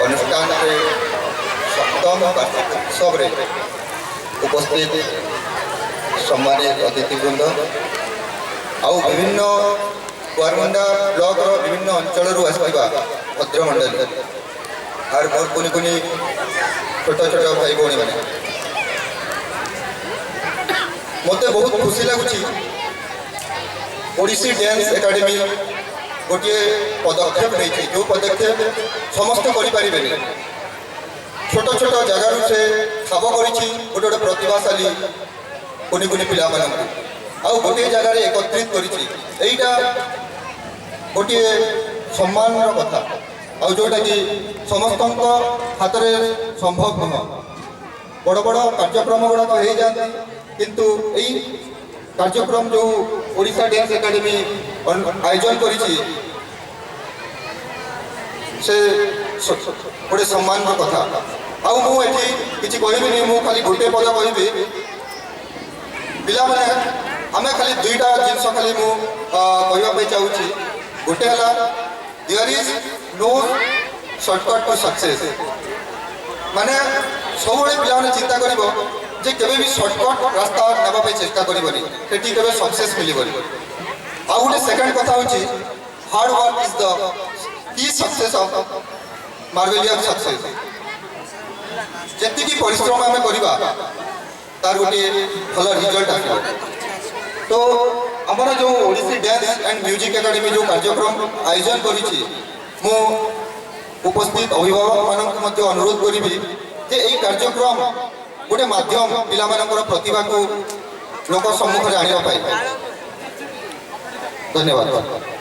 अनुष्ठान के सप्तम वार्षिक उत्सव उपस्थित सम्मानित अतिथिवृंद आउ विभिन्न कुआरमुंडा ब्लॉक विभिन्न अंचल आसवा भद्रमंडल आर मोर कुनि कुनि छोट छोट भाई भौणी मैंने मत बहुत खुशी लगुच ओडिसी डांस एकेडमी गोटे पदक्षेप नहीं जो पदक्षेप समस्त करें छोट छोट जगार से ठाब कर गोटे गोटे प्रतिभाशाली कुनि कुनि पिला आउ गोटे जगार एकत्रित करा गोटे सम्मान कथा आउ जोटा कि समस्त हाथ में संभव नुह बड़ बड़ कार्यक्रम गुड़ाक हो जाती किंतु यही कार्यक्रम जो ओडिशा डांस एकेडमी आयोजन करी से गोटे सम्मान कथा आउ मुझे किसी कहबी मु खाली गोटे पद कहि पिला माने आमे खाली दुईटा जिनस खाली मु कहवाई चाहूँगी गोटे है there is no shortcut to success माने सब पिला चिंता कर जे केबे भी शॉर्टकट रास्ता नापा चेष्टा करबनी सेठी केबे सक्सेस मिलबनी आ गोटे सेकंड कथा होची hard work is the key success of marvellous success जेति की परिश्रम आमे करबा तार गोटे भल रिजल्ट आसो तो आमर जो Odissi dance and music academy जो कार्यक्रम आयोजन करिछि मु उपस्थित अभिभावक मानक अनुरोध करी जे यही कार्यक्रम गोटे माध्यम पिला प्रतिभा को लोक सम्मुख आने धन्यवाद।